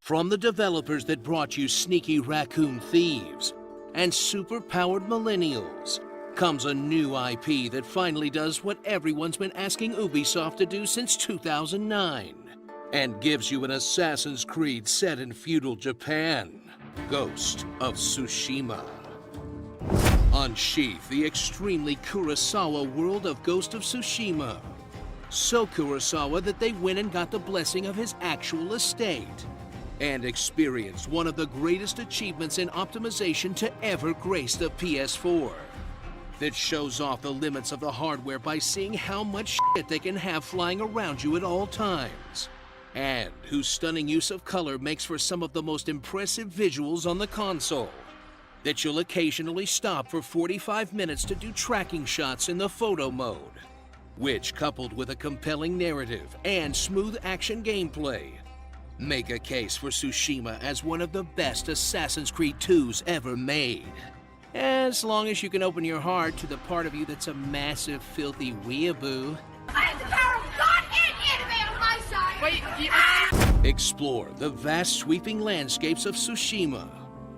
From the developers that brought you Sneaky Raccoon Thieves and Super-Powered Millennials comes a new IP that finally does what everyone's been asking Ubisoft to do since 2009 and gives you an Assassin's Creed set in feudal Japan, Ghost of Tsushima. Unsheath the extremely Kurosawa world of Ghost of Tsushima. So Kurosawa that they went and got the blessing of his actual estate and experienced one of the greatest achievements in optimization to ever grace the PS4. That shows off the limits of the hardware by seeing how much shit they can have flying around you at all times. And whose stunning use of color makes for some of the most impressive visuals on the console. That you'll occasionally stop for 45 minutes to do tracking shots in the photo mode. Which, coupled with a compelling narrative and smooth action gameplay, make a case for Tsushima as one of the best Assassin's Creed 2s ever made. As long as you can open your heart to the part of you that's a massive, filthy weeaboo. I have the power of God and anime on my side! Wait, explore the vast sweeping landscapes of Tsushima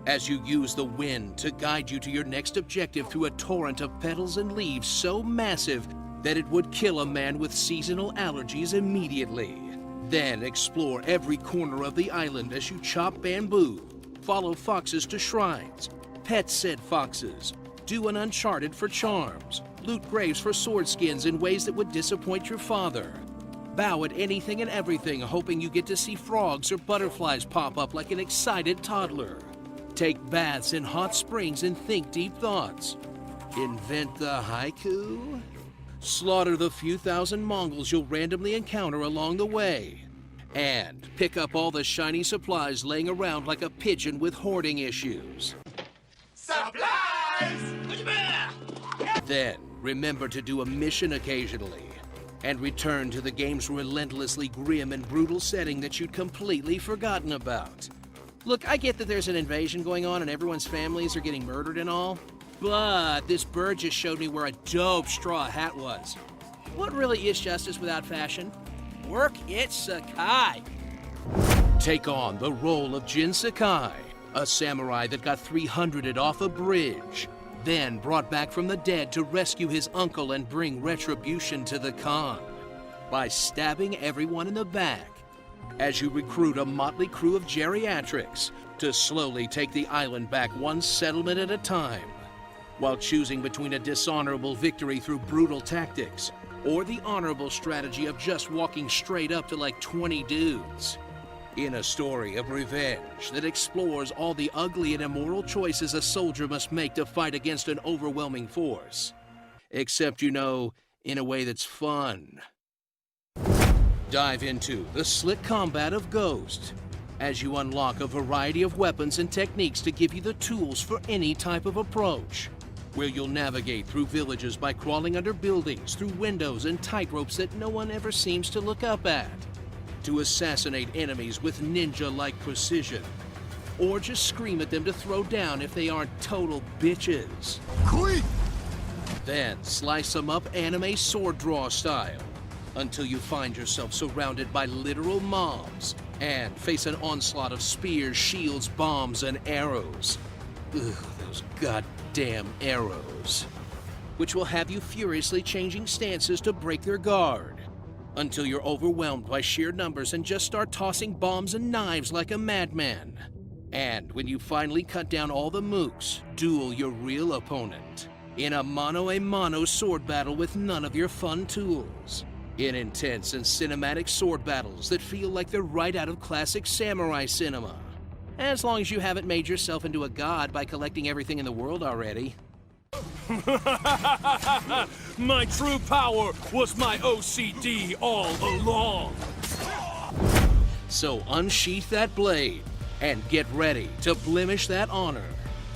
as you use the wind to guide you to your next objective through a torrent of petals and leaves so massive that it would kill a man with seasonal allergies immediately. Then explore every corner of the island as you chop bamboo, follow foxes to shrines, pet said foxes, do an Uncharted for charms, loot graves for sword skins in ways that would disappoint your father, bow at anything and everything hoping you get to see frogs or butterflies pop up like an excited toddler, take baths in hot springs and think deep thoughts, invent the haiku, slaughter the few thousand Mongols you'll randomly encounter along the way, and pick up all the shiny supplies laying around like a pigeon with hoarding issues. Supplies! Then, remember to do a mission occasionally, and return to the game's relentlessly grim and brutal setting that you'd completely forgotten about. Look, I get that there's an invasion going on and everyone's families are getting murdered and all, but this bird just showed me where a dope straw hat was. What really is justice without fashion? Work it, Sakai! Take on the role of Jin Sakai, a samurai that got 300'd off a bridge, then brought back from the dead to rescue his uncle and bring retribution to the Khan by stabbing everyone in the back as you recruit a motley crew of geriatrics to slowly take the island back one settlement at a time, while choosing between a dishonorable victory through brutal tactics or the honorable strategy of just walking straight up to like 20 dudes. In a story of revenge that explores all the ugly and immoral choices a soldier must make to fight against an overwhelming force. Except, you know, in a way that's fun. Dive into the slick combat of Ghost as you unlock a variety of weapons and techniques to give you the tools for any type of approach, where you'll navigate through villages by crawling under buildings, through windows and tightropes that no one ever seems to look up at, to assassinate enemies with ninja-like precision, or just scream at them to throw down if they aren't total bitches. Quick! Then slice them up anime sword draw style, until you find yourself surrounded by literal mobs and face an onslaught of spears, shields, bombs, and arrows. Ugh, those goddamn arrows. Which will have you furiously changing stances to break their guard, until you're overwhelmed by sheer numbers and just start tossing bombs and knives like a madman. And when you finally cut down all the mooks, duel your real opponent in a mano-a-mano sword battle with none of your fun tools. In intense and cinematic sword battles that feel like they're right out of classic samurai cinema. As long as you haven't made yourself into a god by collecting everything in the world already. My true power was my OCD all along. So unsheath that blade and get ready to blemish that honor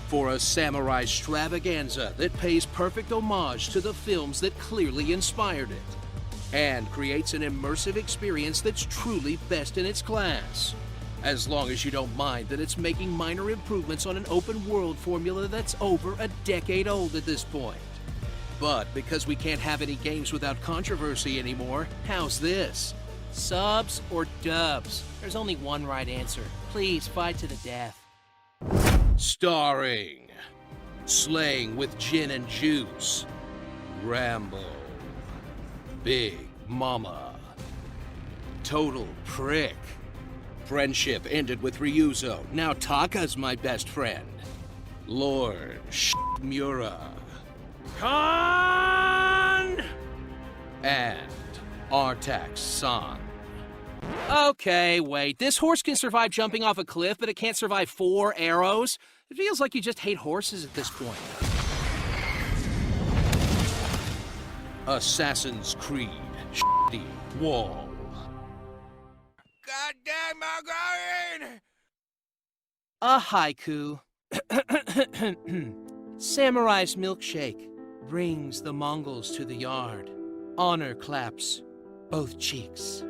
for a samurai extravaganza that pays perfect homage to the films that clearly inspired it and creates an immersive experience that's truly best in its class. As long as you don't mind that it's making minor improvements on an open world formula that's over a decade old at this point. But because we can't have any games without controversy anymore, how's this? Subs or dubs? There's only one right answer. Please, fight to the death. Starring Slaying with Gin and Juice, Rambo, Big Mama, Total Prick. Friendship ended with Ryuzo. Now Taka's my best friend. Lord Mura. Khan! And Artax San. Okay, wait. This horse can survive jumping off a cliff, but it can't survive 4 arrows? It feels like you just hate horses at this point. Assassin's Creed Wall. Goddamn, Margaret! A haiku. Samurai's milkshake brings the Mongols to the yard. Honor claps both cheeks.